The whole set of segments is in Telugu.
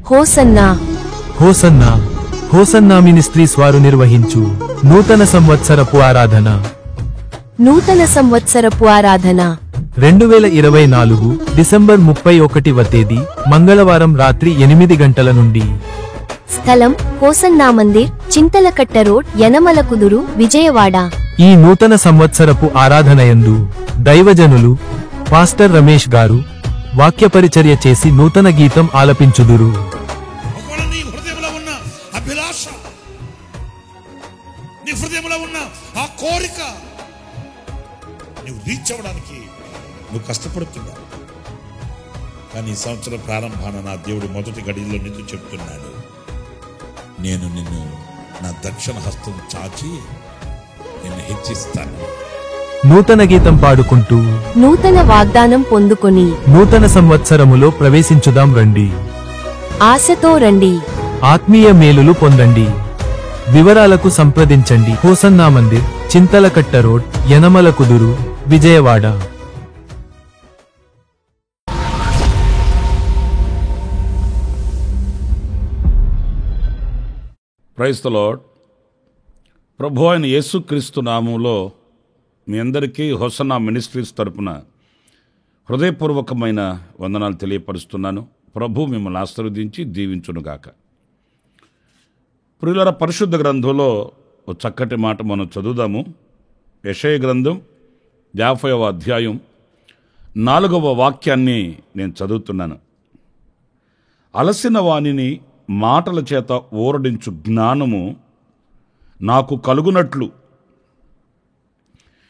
హోసన్నా హోసన్నా హోసన్నా మినిస్ట్రీస్ వారు నిర్వహించు నూతన సంవత్సరపు ఆరాధన. నూతన సంవత్సరపు ఆరాధన 2024 డిసెంబర్ 31వ తేదీ మంగళవారం రాత్రి 8 గంటల నుండి. స్థలం హోసన్నా మందిర్, చింతలకట్ట రోడ్, యనమలకుదురు, విజయవాడ. ఈ నూతన సంవత్సరపు ఆరాధనయందు దైవజనులు పాస్టర్ రమేష్ గారు వాక్యపరిచర్య చేసి నూతన గీతం ఆలపించుదురు. నీ హృదయంలో ఉన్న ఆ కోరిక నువ్వు రీచ్ అవ్వడానికి నువ్వు కష్టపడుతున్నావు. కానీ ఈ సంవత్సరం ప్రారంభాన నా దేవుడు మొదటి గడిలో నీతో చెప్తున్నాడు, నేను నిన్ను నా దక్షిణ హస్తం చాచి నిన్ను హెచ్చిస్తాను. నూతన గీతం పాడుకుంటూ నూతన వాగ్దానం పొందుకొని నూతన సంవత్సరములో ప్రవేశించుదాం రండి. ఆశతో రండి. ఆత్మీయ మేలులు పొందండి. వివరాలకు సంప్రదించండి. Hosanna Mandir, Chintalakatta road, Yanamalakuduru, Vijayawada. Praise the Lord. ప్రభు అయిన యేసుక్రీస్తు నామములో మీ అందరికీ హోసన్నా మినిస్ట్రీస్ తరపున హృదయపూర్వకమైన వందనాలు తెలియపరుస్తున్నాను. ప్రభు మిమ్మల్ని ఆశీర్వదించి దీవించునుగాక. ప్రియులారా, పరిశుద్ధ గ్రంథంలో ఒక చక్కటి మాట మనం చదువుదాము. యెషయా గ్రంథం 50వ అధ్యాయం 4వ వాక్యాన్ని నేను చదువుతున్నాను. అలసిన వానిని మాటల చేత ఊరడించు జ్ఞానము నాకు కలుగునట్లు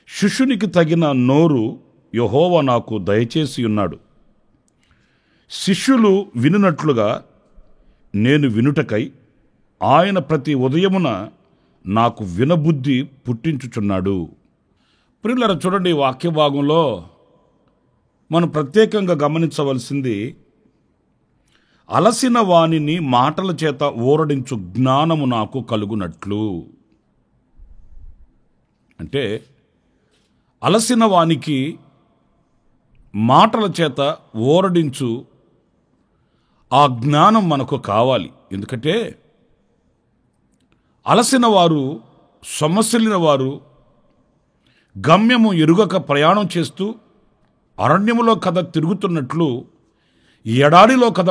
శిష్యునికి తగిన నోరు యెహోవా నాకు దయచేసి ఉన్నాడు. శిష్యులు వినునట్లుగా నేను వినుటకై ఆయన ప్రతి ఉదయమున నాకు వినబుద్ధి పుట్టించుచున్నాడు. ప్రియులారా, చూడండి, ఈ వాక్య భాగంలో మనం ప్రత్యేకంగా గమనించవలసింది, అలసిన వానిని మాటల చేత ఊరడించు జ్ఞానము నాకు కలుగునట్లు. అంటే అలసిన వానికి మాటల చేత ఊరడించు ఆ జ్ఞానం మనకు కావాలి. ఎందుకంటే అలసిన వారు, సొమ్మసిల్లిన వారు గమ్యము ఎరుగక ప్రయాణం చేస్తూ అరణ్యములో కథ తిరుగుతున్నట్లు, ఎడారిలో కథ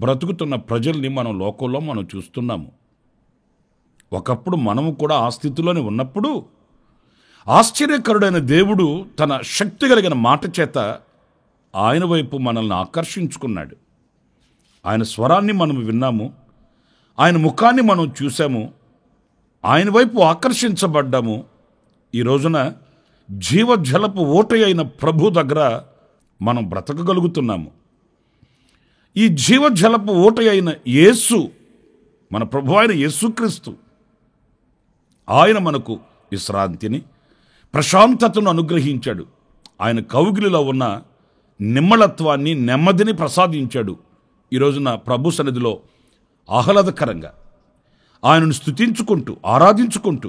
బ్రతుకుతున్న ప్రజల్ని మనం లోకంలో మనం చూస్తున్నాము. ఒకప్పుడు మనము కూడా ఆ స్థితిలోనే ఉన్నప్పుడు ఆశ్చర్యకరుడైన దేవుడు తన శక్తి కలిగిన మాట చేత ఆయన వైపు మనల్ని ఆకర్షించుకున్నాడు. ఆయన స్వరాన్ని మనం విన్నాము, ఆయన ముఖాన్ని మనం చూసాము, ఆయన వైపు ఆకర్షించబడ్డాము. ఈ రోజున జీవజలపు ఓట అయిన ప్రభు దగ్గర మనం బ్రతకగలుగుతున్నాము. ఈ జీవజలపు ఓట అయిన యేసు, మన ప్రభు అయిన యేసుక్రీస్తు, ఆయన మనకు విశ్రాంతిని, ప్రశాంతతను అనుగ్రహించాడు. ఆయన కౌగిలిలో ఉన్న నిమ్మళత్వాన్ని, నెమ్మదిని ప్రసాదించాడు. ఈ రోజున ప్రభు సన్నిధిలో ఆహ్లాదకరంగా ఆయనను స్తుతించుకుంటూ, ఆరాధించుకుంటూ,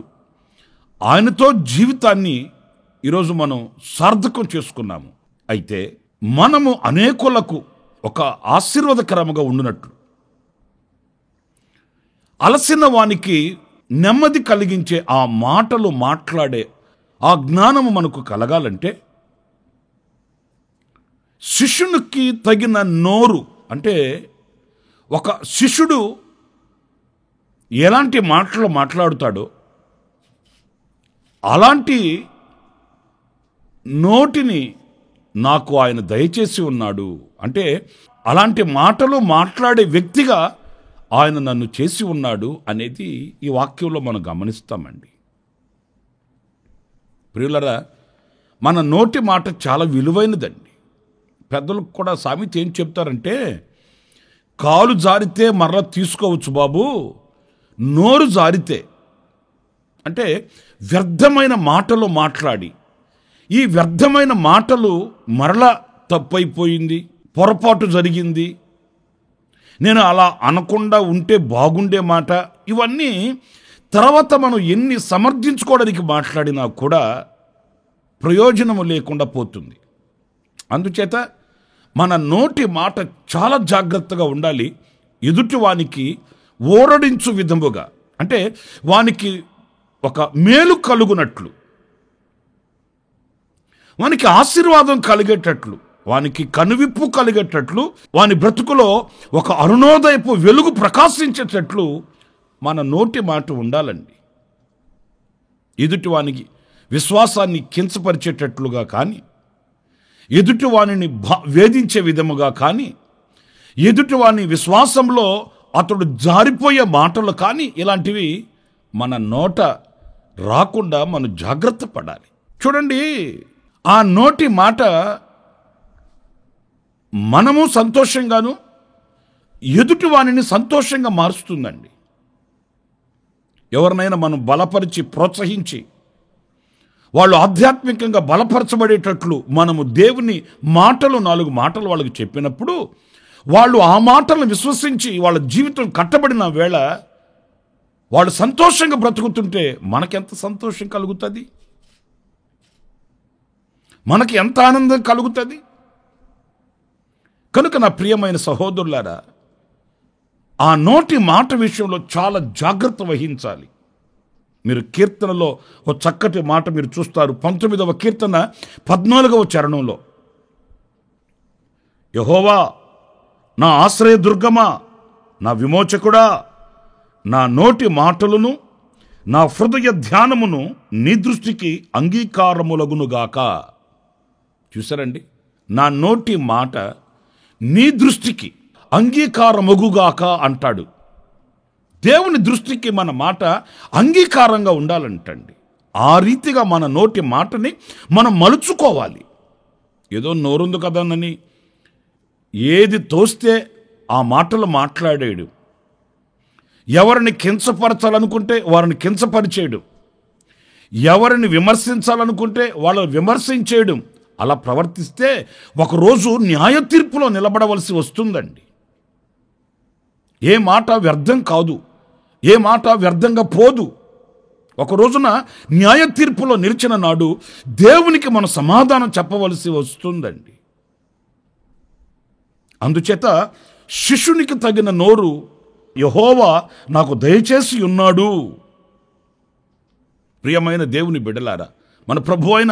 ఆయనతో జీవితాన్ని ఈరోజు మనం సార్థకం చేసుకున్నాము. అయితే మనము అనేకులకు ఒక ఆశీర్వాదకరముగా ఉండునట్లు, అలసిన వానికి నెమ్మది కలిగించే ఆ మాటలు మాట్లాడే ఆ జ్ఞానము మనకు కలగాలంటే శిష్యునికి తగిన నోరు, అంటే ఒక శిష్యుడు ఎలాంటి మాటలు మాట్లాడుతాడో అలాంటి నోటిని నాకు ఆయన దయచేసి ఉన్నాడు. అంటే అలాంటి మాటలు మాట్లాడే వ్యక్తిగా ఆయన నన్ను చేసి ఉన్నాడు అనేది ఈ వాక్యంలో మనం గమనిస్తామండి. ప్రియులరా, మన నోటి మాట చాలా విలువైనదండి. పెద్దలకు కూడా సామెత ఏం చెప్తారంటే, కాలు జారితే మరలా తీసుకోవచ్చు బాబు, నోరు జారితే అంటే వ్యర్థమైన మాటలు మాట్లాడి, ఈ వ్యర్థమైన మాటలు మరలా తప్పైపోయింది, పొరపాటు జరిగింది, నేను అలా అనకుండా ఉంటే బాగుండే మాట, ఇవన్నీ తర్వాత మనం ఎన్ని సమర్థించుకోవడానికి మాట్లాడినా కూడా ప్రయోజనము లేకుండా పోతుంది. అందుచేత మన నోటి మాట చాలా జాగ్రత్తగా ఉండాలి. ఎదుటి వానికి ఓరడించు విధముగా, అంటే వానికి ఒక మేలు కలుగునట్లు, వానికి ఆశీర్వాదం కలిగేటట్లు, వానికి కనువిప్పు కలిగేటట్లు, వాని బ్రతుకులో ఒక అరుణోదయపు వెలుగు ప్రకాశించేటట్లు మన నోటి మాట ఉండాలండి. ఎదుటి వానికి విశ్వాసాన్ని కించపరిచేటట్లుగా కానీ, ఎదుటి వానిని వేధించే విధముగా కానీ, ఎదుటి వాని విశ్వాసంలో అతడు జారిపోయే మాటలు కానీ, ఇలాంటివి మన నోట రాకుండా మనం జాగ్రత్త పడాలి. చూడండి, ఆ నోటి మాట మనము సంతోషంగాను, ఎదుటి వానిని సంతోషంగా మారుస్తుందండి. ఎవరినైనా మనం బలపరిచి ప్రోత్సహించి వాళ్ళు ఆధ్యాత్మికంగా బలపరచబడేటట్లు మనము దేవుని మాటలు 4 మాటలు వాళ్ళకి చెప్పినప్పుడు, వాళ్ళు ఆ మాటలను విశ్వసించి వాళ్ళ జీవితం కట్టబడిన వేళ వాళ్ళు సంతోషంగా బ్రతుకుతుంటే మనకెంత సంతోషం కలుగుతుంది, మనకి ఎంత ఆనందం కలుగుతుంది. కనుక నా ప్రియమైన సహోదరులారా, ఆ నోటి మాట విషయంలో చాలా జాగ్రత్త వహించాలి. మీరు కీర్తనలో ఒక చక్కటి మాట మీరు చూస్తారు. 19వ కీర్తన 14వ చరణంలో, యెహోవా నా ఆశ్రయదుర్గమా, నా విమోచకుడా, నా నోటి మాటలను నా హృదయ ధ్యానమును నీ దృష్టికి అంగీకారములగునుగాక. చూసారండి, నా నోటి మాట నీ దృష్టికి అంగీకారమగుగాక అంటాడు. దేవుని దృష్టికి మన మాట అంగీకారంగా ఉండాలంటండి. ఆ రీతిగా మన నోటి మాటని మనం మలుచుకోవాలి. ఏదో నోరుంది కదానని ఏది తోస్తే ఆ మాటలు మాట్లాడాడు. ఎవరిని కించపరచాలనుకుంటే వారిని కించపరిచేయడం, ఎవరిని విమర్శించాలనుకుంటే వాళ్ళని విమర్శించేయడం, అలా ప్రవర్తిస్తే ఒకరోజు న్యాయ తీర్పులో నిలబడవలసి వస్తుందండి. ఏ మాట వ్యర్థం కాదు, ఏ మాట వ్యర్థంగా పోదు. ఒక రోజున న్యాయ తీర్పులో నిలిచిన నాడు దేవునికి మన సమాధానం చెప్పవలసి వస్తుందండి. అందుచేత శిష్యునికి తగిన నోరు యెహోవా నాకు దయచేసి ఉన్నాడు. ప్రియమైన దేవుని బిడ్డలారా, మన ప్రభు అయిన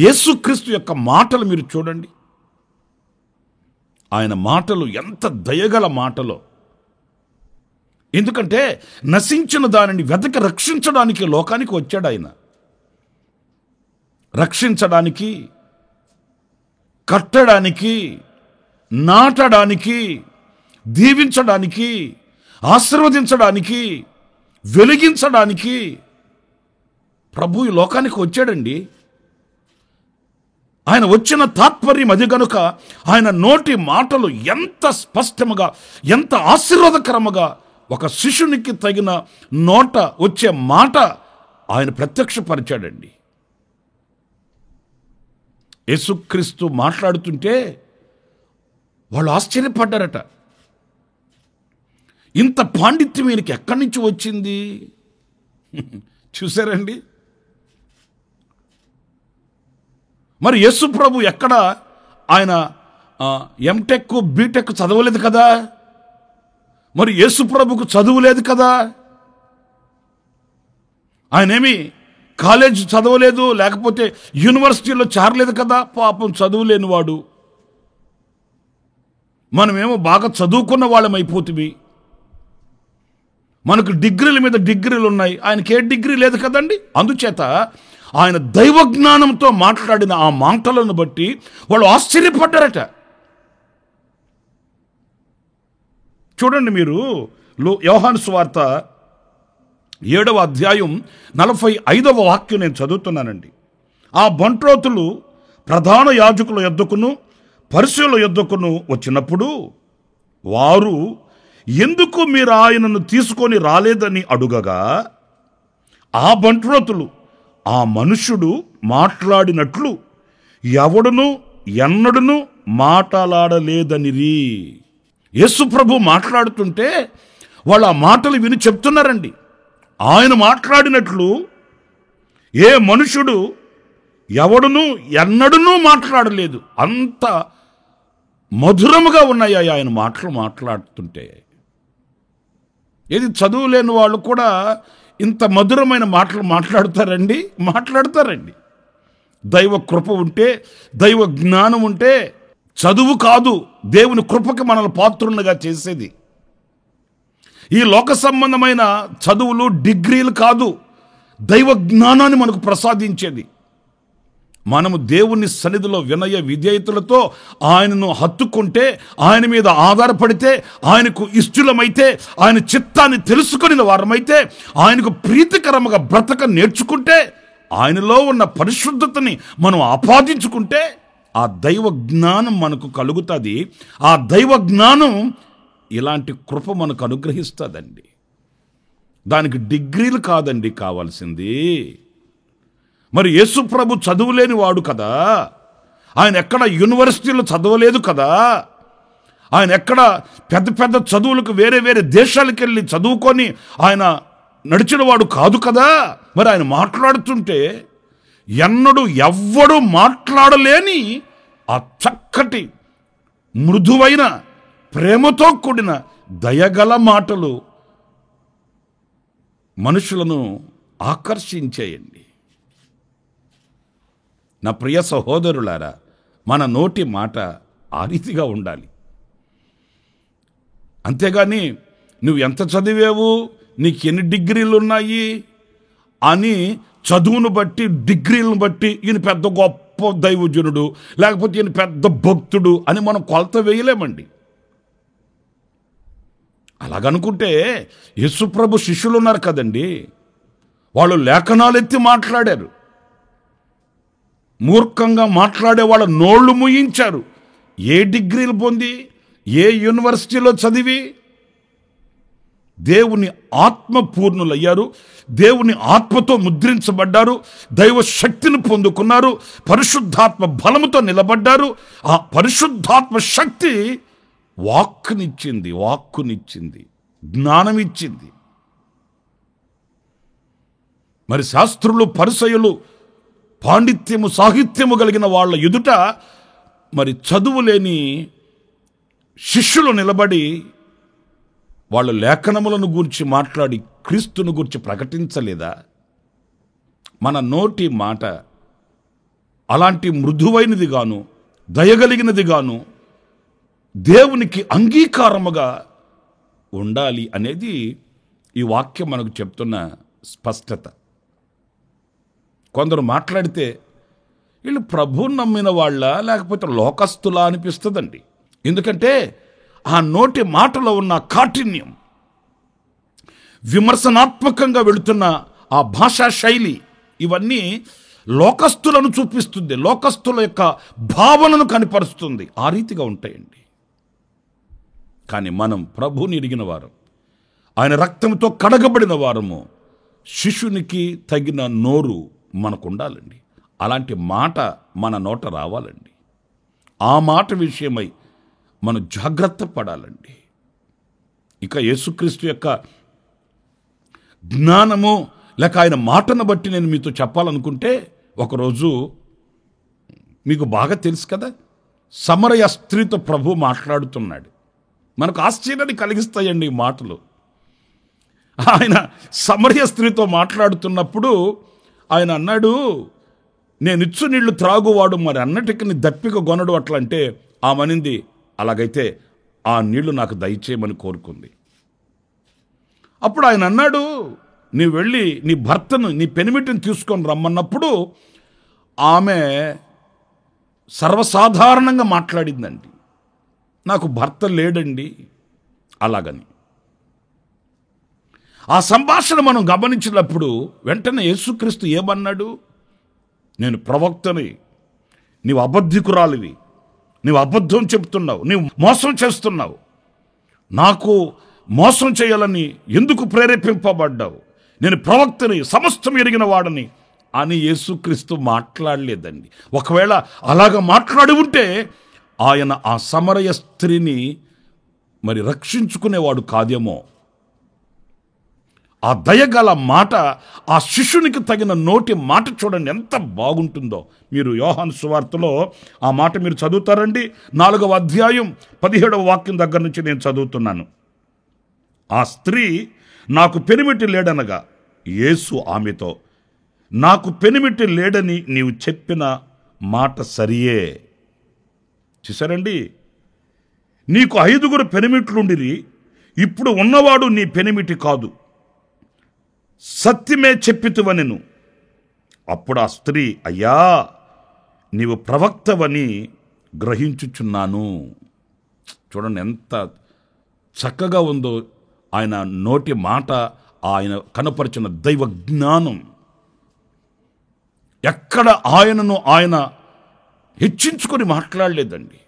యేసుక్రీస్తు యొక్క మాటలు మీరు చూడండి. ఆయన మాటలు ఎంత దయగల మాటలో. ఎందుకంటే నశించిన దానిని వెతక రక్షించడానికి లోకానికి వచ్చాడు ఆయన. రక్షించడానికి, కట్టడానికి, నాటడానికి, దీవించడానికి, ఆశీర్వదించడానికి, వెలిగించడానికి ప్రభు ఈ లోకానికి వచ్చాడండి. ఆయన వచ్చిన తాత్పర్యం అది గనుక ఆయన నోటి మాటలు ఎంత స్పష్టముగా, ఎంత ఆశీర్వాదకరముగా, ఒక శిష్యునికి తగిన నోట వచ్చే మాట ఆయన ప్రత్యక్షపరిచాడండి. యేసుక్రీస్తు మాట్లాడుతుంటే వాళ్ళు ఆశ్చర్యపడ్డారట. ఇంత పాండిత్యం ఈయనకి ఎక్కడి నుంచి వచ్చింది? చూసారండి. మరి యేసు ప్రభు ఎక్కడ ఆయన ఎంటెక్ బీటెక్ చదవలేదు కదా, మరి యేసు ప్రభుకు చదువు లేదు కదా, ఆయనేమి కాలేజ్ చదవలేదు, లేకపోతే యూనివర్సిటీలో చేరలేదు కదా. పాపం చదువు లేనివాడు. మనమేమో బాగా చదువుకున్న వాళ్ళం అయిపోతుంది. మనకు డిగ్రీల మీద డిగ్రీలు ఉన్నాయి, ఆయనకి ఏ డిగ్రీ లేదు కదండి. అందుచేత ఆయన దైవజ్ఞానంతో మాట్లాడిన ఆ మాటలను బట్టి వాళ్ళు ఆశ్చర్యపడ్డారట. చూడండి మీరు, యోహాను సువార్త 7వ అధ్యాయం 45వ వాక్యం నేను చదువుతున్నానండి. ఆ బంట్రోతులు ప్రధాన యాజకుల యొద్దకును పరిసయ్యుల యొద్దకును వచ్చినప్పుడు వారు, ఎందుకు మీరు ఆయనను తీసుకొని రాలేదని అడుగగా ఆ బంట్రోతులు ఆ మనుష్యుడు మాట్లాడినట్లు ఎవడును ఎన్నడును మాట్లాడలేదనిరి. యేసు ప్రభు మాట్లాడుతుంటే వాళ్ళు ఆ మాటలు విని చెప్తున్నారండి. ఆయన మాట్లాడినట్లు ఏ మనుషుడు ఎవడును ఎన్నడునూ మాట్లాడలేదు. అంత మధురముగా ఉన్నాయి ఆయన మాటలు మాట్లాడుతుంటే. ఏది చదువు లేని వాళ్ళు కూడా ఇంత మధురమైన మాటలు మాట్లాడతారండి. దైవ కృప ఉంటే, దైవ జ్ఞానం ఉంటే, చదువు కాదు దేవుని కృపకి మనల్ని పాత్రులుగా చేసేది. ఈ లోక సంబంధమైన చదువులు డిగ్రీలు కాదు దైవ జ్ఞానాన్ని మనకు ప్రసాదించేది. మనము దేవుని సన్నిధిలో వినయ విధేయతలతో ఆయనను హత్తుకుంటే, ఆయన మీద ఆధారపడితే, ఆయనకు ఇష్టలమైతే, ఆయన చిత్తాన్ని తెలుసుకుని వారమైతే, ఆయనకు ప్రీతికరముగా బ్రతక నేర్చుకుంటే, ఆయనలో ఉన్న పరిశుద్ధతని మనం ఆపాదించుకుంటే ఆ దైవ జ్ఞానం మనకు కలుగుతుంది. ఆ దైవ జ్ఞానం ఇలాంటి కృప మనకు అనుగ్రహిస్తుందండి. దానికి డిగ్రీలు కాదండి కావాల్సింది. మరి యేసు ప్రభు చదువులేని వాడు కదా, ఆయన ఎక్కడ యూనివర్సిటీలో చదవలేదు కదా, ఆయన ఎక్కడ పెద్ద పెద్ద చదువులకు వేరే వేరే దేశాలకు వెళ్ళి చదువుకొని ఆయన నడిచిన వాడు కాదు కదా. మరి ఆయన మాట్లాడుతుంటే ఎన్నడూ ఎవ్వడూ మాట్లాడలేని ఆ చక్కటి మృదువైన ప్రేమతో కూడిన దయగల మాటలు మనుషులను ఆకర్షించేయండి. నా ప్రియ సహోదరులారా, మన నోటి మాట ఆ రీతిగా ఉండాలి. అంతేగాని నువ్వు ఎంత చదివావు, నీకు ఎన్ని డిగ్రీలు ఉన్నాయి అని చదువును బట్టి డిగ్రీలను బట్టి ఈయన పెద్ద గొప్ప దైవజనుడు, లేకపోతే ఈయన పెద్ద భక్తుడు అని మనం కొలత వేయలేమండి. అలాగనుకుంటే యేసుప్రభు శిష్యులు ఉన్నారు కదండి, వాళ్ళు లేఖనాలు ఎత్తి మాట్లాడారు. మూర్ఖంగా మాట్లాడే వాళ్ళ నోళ్లు ముయించారు. ఏ డిగ్రీలు పొంది, ఏ యూనివర్సిటీలో చదివి దేవుని ఆత్మ పూర్ణులయ్యారు, దేవుని ఆత్మతో ముద్రించబడ్డారు, దైవ శక్తిని పొందుకున్నారు, పరిశుద్ధాత్మ బలముతో నిలబడ్డారు. ఆ పరిశుద్ధాత్మ శక్తి వాక్కునిచ్చింది, జ్ఞానం ఇచ్చింది. మరి శాస్త్రులు పరిసయులు పాండిత్యము సాహిత్యము కలిగిన వాళ్ళ ఎదుట మరి చదువు లేని శిష్యులు నిలబడి వాళ్ళు లేఖనములను గూర్చి మాట్లాడి క్రీస్తును గూర్చి ప్రకటించలేదా? మన నోటి మాట అలాంటి మృదువైనది గాను, దయగలిగినది గాను, దేవునికి అంగీకారముగా ఉండాలి అనేది ఈ వాక్యం మనకు చెప్తున్న స్పష్టత. కొందరు మాట్లాడితే వీళ్ళు ప్రభువుని నమ్మిన వాళ్ళ లేకపోతే లోకస్తులా అనిపిస్తుందండి. ఎందుకంటే ఆ నోటి మాటలో ఉన్న కాఠిన్యం, విమర్శనాత్మకంగా వెళుతున్న ఆ భాషా శైలి, ఇవన్నీ లోకస్తులను చూపిస్తుంది, లోకస్తుల యొక్క భావనను కనిపరుస్తుంది. ఆ రీతిగా ఉంటాయండి. కానీ మనం ప్రభువుని ఎరిగిన వారం, ఆయన రక్తంతో కడగబడిన వారము, శిష్యునికి తగిన నోరు మనకు ఉండాలండి. అలాంటి మాట మన నోట రావాలండి. ఆ మాట విషయమై మనం జాగ్రత్త పడాలండి. ఇక యేసుక్రీస్తు యొక్క జ్ఞానము లేక ఆయన మాటను బట్టి నేను మీతో చెప్పాలనుకుంటే, ఒకరోజు మీకు బాగా తెలుసు కదా, సమరయ స్త్రీతో ప్రభు మాట్లాడుతున్నాడు. మనకు ఆశ్చర్యాన్ని కలిగిస్తాయండి ఈ మాటలు. ఆయన సమరయ స్త్రీతో మాట్లాడుతున్నప్పుడు ఆయన అన్నాడు, నేనిచ్చు నీళ్లు త్రాగువాడు మరి అన్నటికి దప్పిక గొనడు అట్లా అంటే, ఆమెనింది, అలాగైతే ఆ నీళ్లు నాకు దయచేయమని కోరుకుంది. అప్పుడు ఆయన అన్నాడు, నీ వెళ్ళి నీ భర్తను, నీ పెనిమిటిని తీసుకొని రమ్మన్నప్పుడు ఆమె సర్వసాధారణంగా మాట్లాడిందండి, నాకు భర్త లేడండి అలాగని. ఆ సంభాషణ మనం గమనించినప్పుడు వెంటనే యేసుక్రీస్తు ఏమన్నాడు, నేను ప్రవక్తని, నీవు అబద్ధికురాలివి, నీవు అబద్ధం చెప్తున్నావు, నీవు మోసం చేస్తున్నావు, నాకు మోసం చేయాలని ఎందుకు ప్రేరేపింపబడ్డావు, నేను ప్రవక్తని, సమస్తం ఎరిగిన వాడని అని యేసుక్రీస్తు మాట్లాడలేదండి. ఒకవేళ అలాగ మాట్లాడి ఉంటే ఆయన ఆ సమరయ స్త్రీని మరి రక్షించుకునేవాడు కాదేమో. ఆ దయగల మాట, ఆ శిష్యునికి తగిన నోటి మాట చూడండి ఎంత బాగుంటుందో. మీరు యోహాను సువార్తలో ఆ మాట మీరు చదువుతారండి. 4వ అధ్యాయం 17వ వాక్యం దగ్గర నుంచి నేను చదువుతున్నాను. ఆ స్త్రీ నాకు పెనిమిటి లేడనగా యేసు ఆమెతో, నాకు పెనిమిటి లేడని నీవు చెప్పిన మాట సరియే. చూసారండి, నీకు 5 పెనిమిట్లుండిరి, ఇప్పుడు ఉన్నవాడు నీ పెనిమిటి కాదు, సత్యమే చెప్పితువనెను. అప్పుడు ఆ స్త్రీ, అయ్యా నీవు ప్రవక్తవని గ్రహించుచున్నాను. చూడండి ఎంత చక్కగా ఉందో ఆయన నోటి మాట, ఆయన కనపరిచిన దైవ జ్ఞానం. ఎక్కడ ఆయనను ఆయన హెచ్చించుకొని మాట్లాడలేదండి.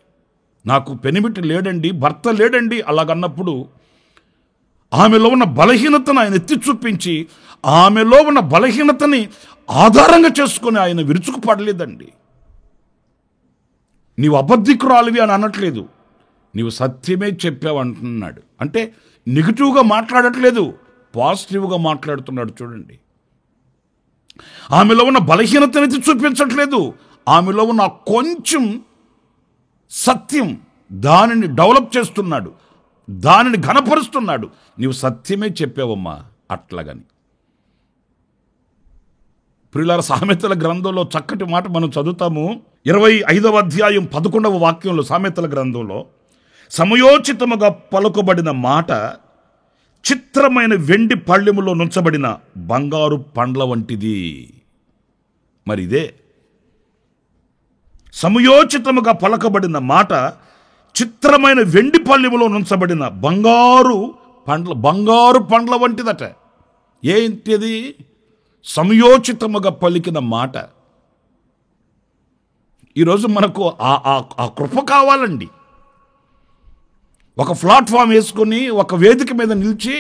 నాకు పెనిమిటి లేడండి, భర్త లేడండి అలాగన్నప్పుడు ఆమెలో ఉన్న బలహీనతను ఆయన ఎత్తి చూపించి ఆమెలో ఉన్న బలహీనతని ఆధారంగా చేసుకొని ఆయన విరుచుకుపడలేదండి. నీవు అబద్ధికురాలివి అని అనట్లేదు, నీవు సత్యమే చెప్పావు అంటున్నాడు. అంటే నెగిటివ్గా మాట్లాడట్లేదు, పాజిటివ్గా మాట్లాడుతున్నాడు. చూడండి, ఆమెలో ఉన్న బలహీనతని చూపించట్లేదు, ఆమెలో ఉన్న కొంచెం సత్యం దానిని డెవలప్ చేస్తున్నాడు, దానిని ఘనపరుస్తున్నాడు. నీవు సత్యమే చెప్పావమ్మా అట్లాగని. ప్రియులారా, సామెతల గ్రంథంలో చక్కటి మాట మనం చదువుతాము. 25వ అధ్యాయం 11వ వాక్యంలో సామెతల గ్రంథంలో, సమయోచితముగా పలుకబడిన మాట చిత్రమైన వెండి పళ్ళెములో నుంచబడిన బంగారు పండ్ల వంటిది. మరి ఇదే సమయోచితముగా పలకబడిన మాట చిత్రమైన వెండి పళ్ళెములో నుంచబడిన బంగారు పండ్ల వంటిదట. ఏంటిది? సమయోచితముగా పలికిన మాట. ఈరోజు మనకు ఆ కృప కావాలండి. ఒక ప్లాట్ఫామ్ వేసుకొని ఒక వేదిక మీద నిలిచి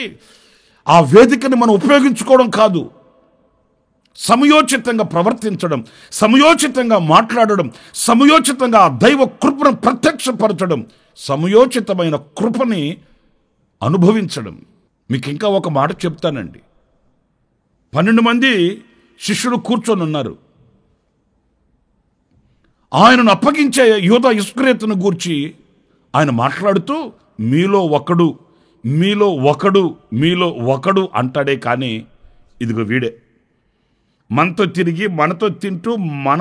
ఆ వేదికని మనం ఉపయోగించుకోవడం కాదు, సమయోచితంగా ప్రవర్తించడం, సమయోచితంగా మాట్లాడడం, సమయోచితంగా ఆ దైవ కృపను ప్రత్యక్షపరచడం, సమయోచితమైన కృపని అనుభవించడం. మీకు ఇంకా ఒక మాట చెప్తానండి. 12 మంది శిష్యులు కూర్చొని ఉన్నారు. ఆయనను అప్పగించే యూదా ఇస్కరియోతును గూర్చి ఆయన మాట్లాడుతూ మీలో ఒకడు అంటాడే కానీ ఇదిగో వీడే, మనతో తిరిగి మనతో తింటూ మన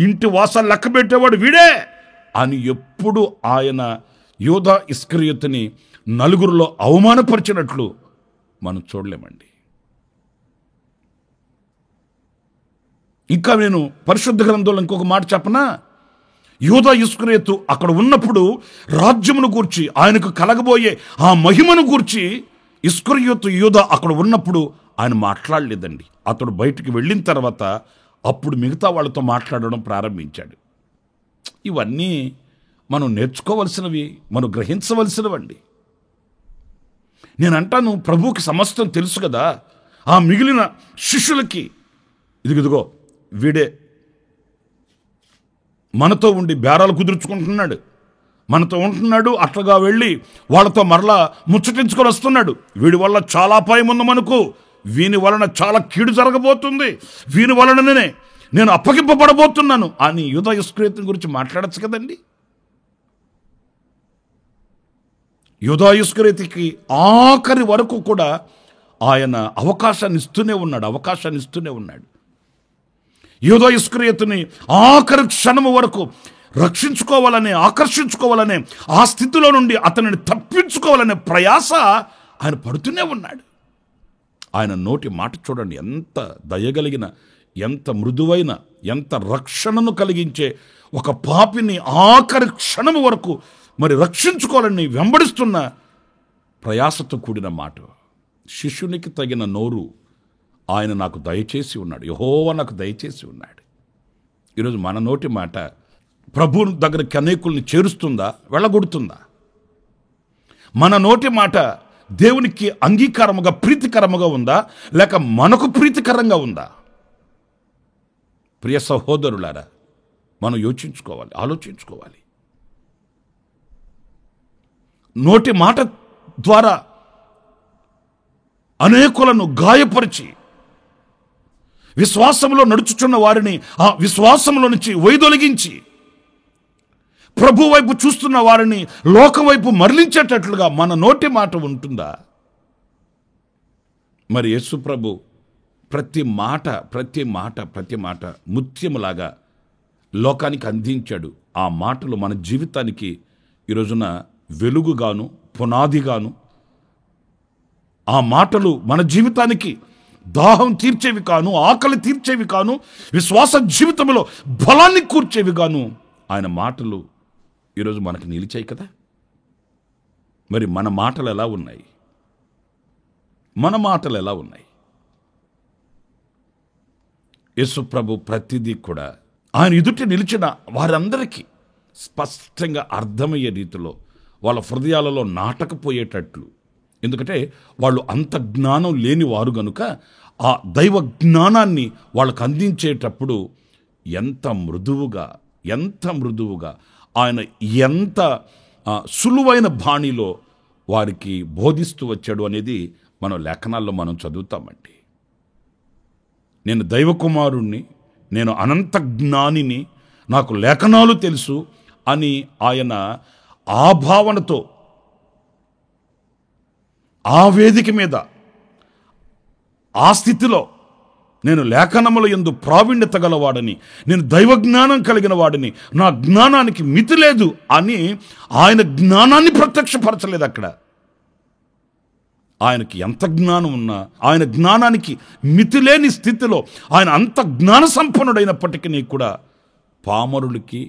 ఇంటి వాసాలు లెక్క పెట్టేవాడు వీడే అని ఎప్పుడు ఆయన యూదా ఇస్కరియోతుని నలుగురిలో అవమానపరిచినట్లు మనం చూడలేమండి. ఇంకా నేను పరిశుద్ధ గ్రంథంలో ఇంకొక మాట చెప్పనా? యూదా ఇస్కరియోతు అక్కడ ఉన్నప్పుడు రాజ్యమును గూర్చి, ఆయనకు కలగబోయే ఆ మహిమను గూర్చి ఇస్కరియోతు యూదా అక్కడ ఉన్నప్పుడు ఆయన మాట్లాడలేదండి. అతడు బయటికి వెళ్ళిన తర్వాత అప్పుడు మిగతా వాళ్ళతో మాట్లాడడం ప్రారంభించాడు. ఇవన్నీ మనం నేర్చుకోవలసినవి, మనం గ్రహించవలసినవండి. నేనంటాను, ప్రభువుకి సమస్తం తెలుసు కదా. ఆ మిగిలిన శిష్యులకి ఇదిగో వీడే మనతో ఉండి బేరాలు కుదుర్చుకుంటున్నాడు, మనతో ఉంటున్నాడు, అట్లగా వెళ్ళి వాళ్ళతో మరలా ముచ్చటించుకొని వస్తున్నాడు. వీడి వల్ల చాలా అపాయం ఉంది మనకు, వీని వలన చాలా కీడు జరగబోతుంది, వీని వలననే నేను అప్పగింపబడబోతున్నాను అని యూదా ఇస్కరియోతు గురించి మాట్లాడచ్చు కదండి. యూదా ఇస్కరియోతుకి ఆఖరి వరకు కూడా ఆయన అవకాశాన్ని ఇస్తూనే ఉన్నాడు. యూదా ఇస్కరియోతుని ఆఖరి క్షణము వరకు రక్షించుకోవాలనే, ఆకర్షించుకోవాలనే, ఆ స్థితిలో నుండి అతనిని తప్పించుకోవాలనే ప్రయాస ఆయన పడుతూనే ఉన్నాడు. ఆయన నోటి మాట చూడండి, ఎంత దయగలిగిన, ఎంత మృదువైన, ఎంత రక్షణను కలిగించే ఒక పాపిని ఆఖరి క్షణము వరకు మరి రక్షించుకోవాలని వెంబడిస్తున్న ప్రయాసతో కూడిన మాట. శిష్యునికి తగిన నోరు ఆయన నాకు దయచేసి ఉన్నాడు, యెహోవా నాకు దయచేసి ఉన్నాడు. ఈరోజు మన నోటి మాట ప్రభు దగ్గరికి అనేకుల్ని చేరుస్తుందా, వెళ్ళగొడుతుందా? మన నోటి మాట దేవునికి అంగీకారముగా ప్రీతికరముగా ఉందా, లేక మనకు ప్రీతికరంగా ఉందా? ప్రియ సహోదరులారా, మనం యోచించుకోవాలి, ఆలోచించుకోవాలి. నోటి మాట ద్వారా అనేకులను గాయపరిచి విశ్వాసంలో నడుచుచున్న వారిని ఆ విశ్వాసంలో నుంచి వైదొలిగించి ప్రభు వైపు చూస్తున్న వారిని లోకం వైపు మరలించేటట్లుగా మన నోటి మాట ఉంటుందా? మరి యేసు ప్రభు ప్రతి మాట ముత్యములాగా లోకానికి అందించాడు. ఆ మాటలు మన జీవితానికి ఈరోజున వెలుగుగాను పునాదిగాను, ఆ మాటలు మన జీవితానికి దాహం తీర్చేవి కాను, ఆకలి తీర్చేవి కాను, విశ్వాస జీవితంలో బలాన్ని కూర్చేవి గాను ఆయన మాటలు ఈరోజు మనకు నిలిచాయి కదా. మరి మన మాటలు ఎలా ఉన్నాయి? యేసు ప్రభు ప్రతిదీ కూడా ఆయన ఎదుట నిలిచిన వారందరికీ స్పష్టంగా అర్థమయ్యే రీతిలో వాళ్ళ హృదయాలలో నాటకపోయేటట్లు, ఎందుకంటే వాళ్ళు అంత జ్ఞానం లేని వారు గనుక ఆ దైవ జ్ఞానాన్ని వాళ్ళకు అందించేటప్పుడు ఎంత మృదువుగా ఆయన ఎంత సులువైన బాణిలో వారికి బోధిస్తూ వచ్చాడు అనేది మనం లేఖనాల్లో మనం చదువుతామండి. నేను దైవ కుమారుణ్ణి, నేను అనంత జ్ఞానిని, నాకు లేఖనాలు తెలుసు అని ఆయన ఆ భావనతో ఆ వేదిక మీద ఆ స్థితిలో నేను లేఖనముల యందు ప్రావీణ్యత గలవాడని, నేను దైవ జ్ఞానం కలిగిన వాడిని, నా జ్ఞానానికి మితి లేదు అని ఆయన జ్ఞానాన్ని ప్రత్యక్షపరచలేదు. అక్కడ ఆయనకి ఎంత జ్ఞానం ఉన్నా ఆయన జ్ఞానానికి మితిలేని స్థితిలో ఆయన అంత జ్ఞాన సంపన్నుడైనప్పటికీ కూడా పామరులకి,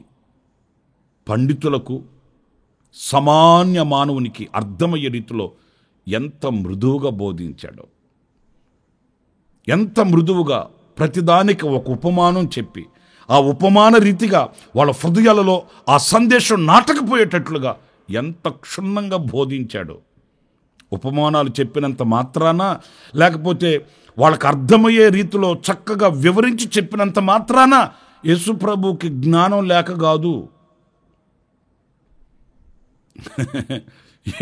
పండితులకు, సామాన్య మానవునికి అర్థమయ్యే రీతిలో ఎంత మృదువుగా బోధించాడో, ఎంత మృదువుగా ప్రతిదానికి ఒక ఉపమానం చెప్పి ఆ ఉపమాన రీతిగా వాళ్ళ హృదయాలలో ఆ సందేశం నాటకపోయేటట్లుగా ఎంత క్షుణ్ణంగా బోధించాడో. ఉపమానాలు చెప్పినంత మాత్రాన, లేకపోతే వాళ్ళకి అర్థమయ్యే రీతిలో చక్కగా వివరించి చెప్పినంత మాత్రాన యేసు ప్రభువుకి జ్ఞానం లేక కాదు.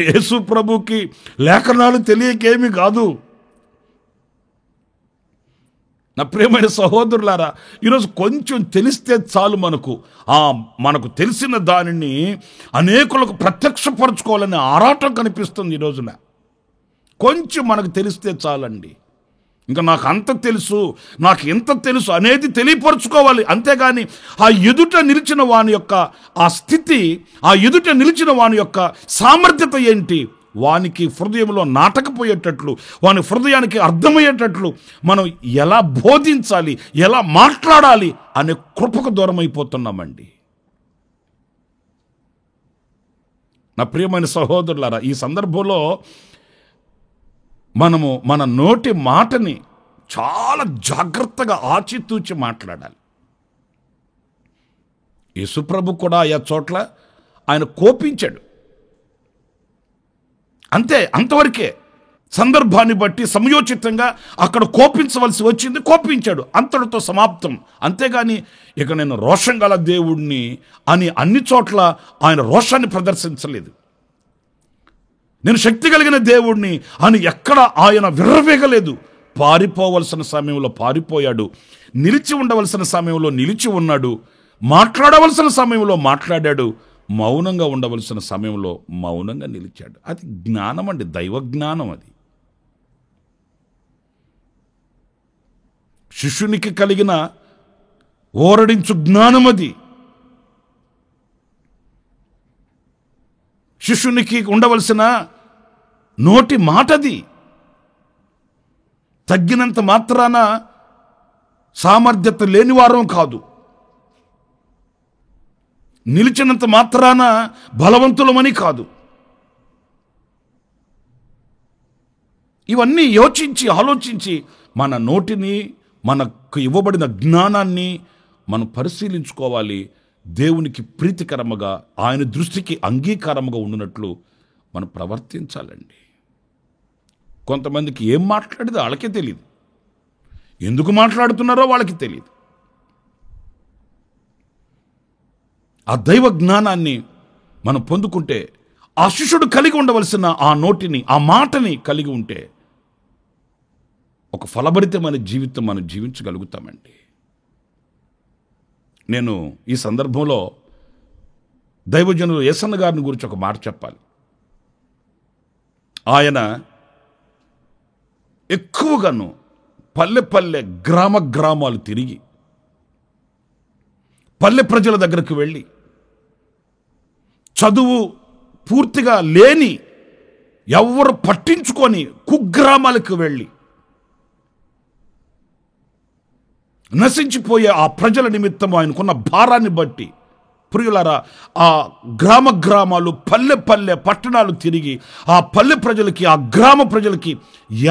యేసు ప్రభువుకి లేఖనాలు తెలియకేమీ కాదు. నా ప్రియమైన సహోదరులారా, ఈరోజు కొంచెం తెలిస్తే చాలు, మనకు తెలిసిన దానిని అనేకులకు ప్రత్యక్షపరచుకోవాలనే ఆరాటం కనిపిస్తుంది ఈ రోజున. కొంచెం మనకు తెలిస్తే చాలండి. ఇంకా నాకు అంత తెలుసు, నాకు ఎంత తెలుసు అనేది తెలియపరచుకోవాలి. అంతేగాని ఆ ఎదుట నిలిచిన వాని యొక్క ఆ స్థితి, ఆ ఎదుట నిలిచిన వాని యొక్క సామర్థ్యత ఏంటి, వానికి హృదయంలో నాటకపోయేటట్లు, వాని హృదయానికి అర్థమయ్యేటట్లు మనం ఎలా బోధించాలి, ఎలా మాట్లాడాలి అనే కృపకు దూరం అయిపోతున్నామండి. నా ప్రియమైన సహోదరులారా, ఈ సందర్భంలో మనము మన నోటి మాటని చాలా జాగ్రత్తగా ఆచితూచి మాట్లాడాలి. యేసుప్రభు కూడా ఆయా చోట్ల ఆయన కోపించాడు, అంతవరకే. సందర్భాన్ని బట్టి సమయోచితంగా అక్కడ కోపించవలసి వచ్చింది, కోపించాడు, అంతటితో సమాప్తం. అంతేగాని ఇక నేను రోషం గల దేవుణ్ణి అని అన్ని చోట్ల ఆయన రోషాన్ని ప్రదర్శించలేదు. నేను శక్తి కలిగిన దేవుణ్ణి అని ఎక్కడ ఆయన విర్రవేగలేదు. పారిపోవలసిన సమయంలో పారిపోయాడు, నిలిచి ఉండవలసిన సమయంలో నిలిచి ఉన్నాడు, మాట్లాడవలసిన సమయంలో మాట్లాడాడు, మౌనంగా ఉండవలసిన సమయంలో మౌనంగా నిలిచాడు. అది జ్ఞానం అండి, దైవ జ్ఞానం. అది శిష్యునికి కలిగిన ఓరడించు జ్ఞానం. అది శిష్యునికి ఉండవలసిన నోటి మాటది. తగ్గినంత మాత్రాన సామర్థ్యత లేని వారం కాదు, నిలిచినంత మాత్రాన బలవంతులమని కాదు. ఇవన్నీ యోచించి ఆలోచించి మన నోటిని, మనకు ఇవ్వబడిన జ్ఞానాన్ని మనం పరిశీలించుకోవాలి. దేవునికి ప్రీతికరముగా, ఆయన దృష్టికి అంగీకారముగా ఉండినట్లు మనం ప్రవర్తించాలండి. కొంతమందికి ఏం మాట్లాడేది వాళ్ళకే తెలియదు, ఎందుకు మాట్లాడుతున్నారో వాళ్ళకి తెలియదు. ఆ దైవ జ్ఞానాన్ని మనం పొందుకుంటే, ఆ శిష్యుడు కలిగి ఉండవలసిన ఆ నోటిని, ఆ మాటని కలిగి ఉంటే ఒక ఫలభరితమైన జీవితం మనం జీవించగలుగుతామండి. నేను ఈ సందర్భంలో దైవజనులు యేసన్న గారిని గురించి ఒక మాట చెప్పాలి. ఆయన ఎక్కువగాను పల్లె పల్లె గ్రామాలు తిరిగి పల్లె ప్రజల దగ్గరకు వెళ్ళి చదువు పూర్తిగా లేని ఎవరు పట్టించుకొని కుగ్రామాలకు వెళ్ళి నశించిపోయే ఆ ప్రజల నిమిత్తం ఆయనకున్న భారాన్ని బట్టి ప్రియులారా, ఆ గ్రామాలు పల్లె పట్టణాలు తిరిగి ఆ పల్లె ప్రజలకి, ఆ గ్రామ ప్రజలకి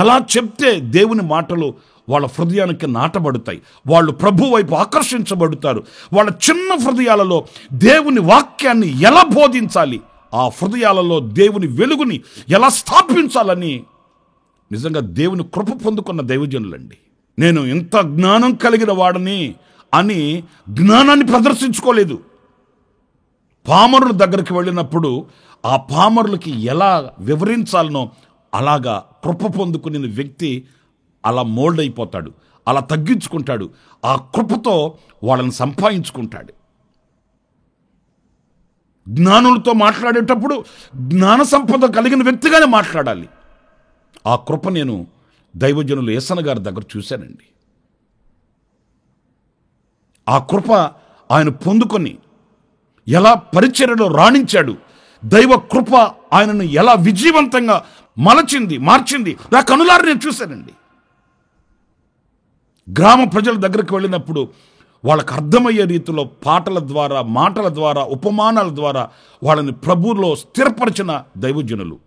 ఎలా చెప్తే దేవుని మాటలు వాళ్ళ హృదయానికి నాటబడతాయి, వాళ్ళు ప్రభు వైపు ఆకర్షించబడతారు, వాళ్ళ చిన్న హృదయాలలో దేవుని వాక్యాన్ని ఎలా బోధించాలి, ఆ హృదయాలలో దేవుని వెలుగుని ఎలా స్థాపించాలని నిజంగా దేవుని కృప పొందుకున్న దైవజనులండి. నేను ఇంత జ్ఞానం కలిగిన వాడిని అని జ్ఞానాన్ని ప్రదర్శించుకోలేదు. పామరుల దగ్గరికి వెళ్ళినప్పుడు ఆ పామరులకి ఎలా వివరించాలనో అలాగా కృప పొందుకునే వ్యక్తి అలా మోల్డ్ అయిపోతాడు, అలా తగ్గించుకుంటాడు, ఆ కృపతో వాళ్ళని సంపాదించుకుంటాడు. జ్ఞానులతో మాట్లాడేటప్పుడు జ్ఞాన సంపద కలిగిన వ్యక్తిగానే మాట్లాడాలి. ఆ కృప నేను దైవజనులు యేసన్న గారి దగ్గర చూశానండి. ఆ కృప ఆయన పొందుకొని ఎలా పరిచర్యలో రాణించాడు, దైవ కృప ఆయనను ఎలా విజయవంతంగా మార్చింది నా కనులారా నేను చూశానండి. గ్రామ ప్రజల దగ్గరికి వెళ్ళినప్పుడు వాళ్ళకు అర్థమయ్యే రీతిలో పాటల ద్వారా, మాటల ద్వారా, ఉపమానాల ద్వారా వాళ్ళని ప్రభువులో స్థిరపరిచిన దైవజనులు.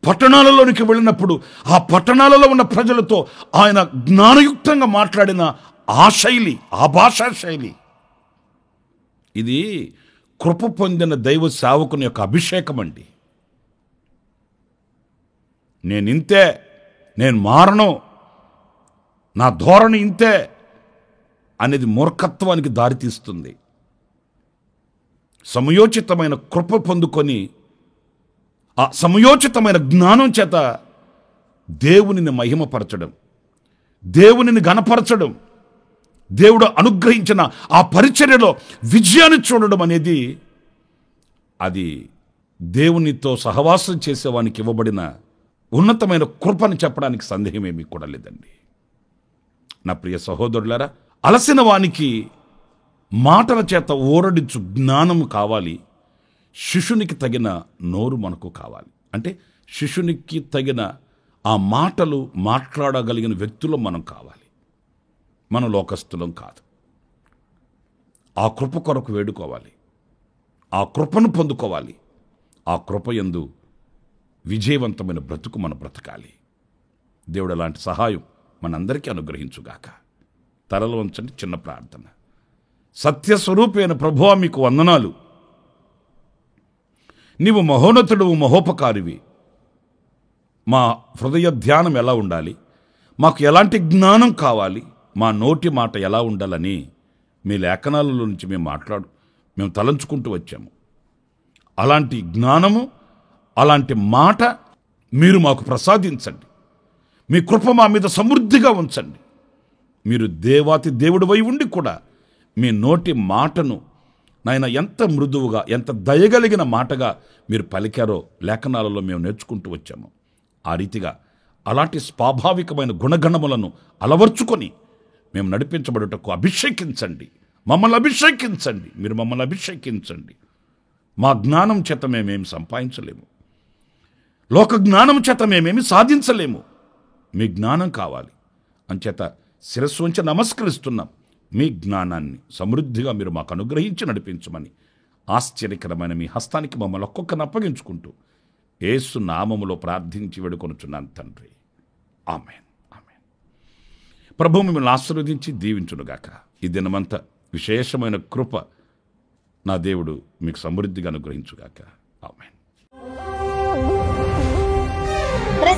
పట్టణాలలోనికి వెళ్ళినప్పుడు ఆ పట్టణాలలో ఉన్న ప్రజలతో ఆయన జ్ఞానయుక్తంగా మాట్లాడిన ఆ శైలి, ఆ భాషా శైలి, ఇది కృప పొందిన దైవ సేవకుని యొక్క అభిషేకం అండి. నేను మారను, నా ధోరణి ఇంతే అనేది మూర్ఖత్వానికి దారితీస్తుంది. సమయోచితమైన కృప పొందుకొని ఆ సమయోచితమైన జ్ఞానం చేత దేవునిని మహిమపరచడం, దేవునిని ఘనపరచడం, దేవుడు అనుగ్రహించిన ఆ పరిచర్యలో విజయాన్ని చూడడం అనేది అది దేవునితో సహవాసం చేసేవానికి ఇవ్వబడిన ఉన్నతమైన కృపని చెప్పడానికి సందేహమేమీ కూడా లేదండి. నా ప్రియ సహోదరులారా, అలసిన వానికి మాటల చేత ఓరడించు జ్ఞానము కావాలి, శిష్యునికి తగిన నోరు మనకు కావాలి. అంటే శిష్యునికి తగిన ఆ మాటలు మాట్లాడగలిగిన వ్యక్తులు మనం కావాలి, మన లోకస్తులం కాదు. ఆ కృప కొరకు వేడుకోవాలి, ఆ కృపను పొందుకోవాలి, ఆ కృప యందు విజయవంతమైన బ్రతుకు మనం బ్రతకాలి. దేవుడు అలాంటి సహాయం మనందరికీ అనుగ్రహించుగాక. తలలు వంచండి, చిన్న ప్రార్థన. సత్యస్వరూపైన ప్రభువా, మీకు వందనాలు. నీవు మహోన్నతుడు, మహోపకారివి. మా హృదయ ధ్యానం ఎలా ఉండాలి, మాకు ఎలాంటి జ్ఞానం కావాలి, మా నోటి మాట ఎలా ఉండాలని మీ లేఖనాలలో నుంచి మేము తలంచుకుంటూ వచ్చాము. అలాంటి జ్ఞానము, అలాంటి మాట మీరు మాకు ప్రసాదించండి. మీ కృప మా మీద సమృద్ధిగా ఉంచండి. మీరు దేవాతి దేవుడివై ఉండి కూడా మీ నోటి మాటను నాయన ఎంత మృదువుగా, ఎంత దయగలిగిన మాటగా మీరు పలికారో లేఖనాలలో మేము నేర్చుకుంటూ వచ్చాము. ఆ రీతిగా అలాంటి స్వాభావికమైన గుణగణములను అలవర్చుకొని మేము నడిపించబడుటకు అభిషేకించండి, మమ్మల్ని అభిషేకించండి. మీరు మమ్మల్ని అభిషేకించండి. మా జ్ఞానం చేత మేమేమి సంపాదించలేము, లోక జ్ఞానం చేత మేమేమి సాధించలేము. మీ జ్ఞానం కావాలి. అంచేత శిరస్సు ఉంచి నమస్కరిస్తున్నాం. మీ జ్ఞానాన్ని సమృద్ధిగా మీరు మాకు అనుగ్రహించి నడిపించమని ఆశ్చర్యకరమైన మీ హస్తానికి మమ్మల్ని ఒక్కొక్కరిని అప్పగించుకుంటూ యేసు నామములో ప్రార్థించి వేడుకొనుచున్నాను తండ్రి. ఆమేన్, ఆమేన్. ప్రభువు మిమ్మల్ని ఆశీర్వదించి దీవించునుగాక. ఈ దినమంతా విశేషమైన కృప నా దేవుడు మీకు సమృద్ధిగా అనుగ్రహించుగాక. ఆమేన్.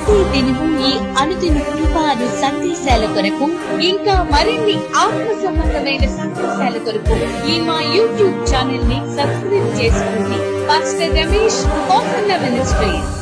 ప్రతి దినము ఈ అనుదిన కృపాను సందేశాల కొరకు, ఇంకా మరిన్ని ఆత్మ సంబంధమైన సందేశాల కొరకు ఈ మా యూట్యూబ్ ఛానల్ ని సబ్స్క్రైబ్ చేసుకోండి. Pastor Ramesh, hosanna ministries.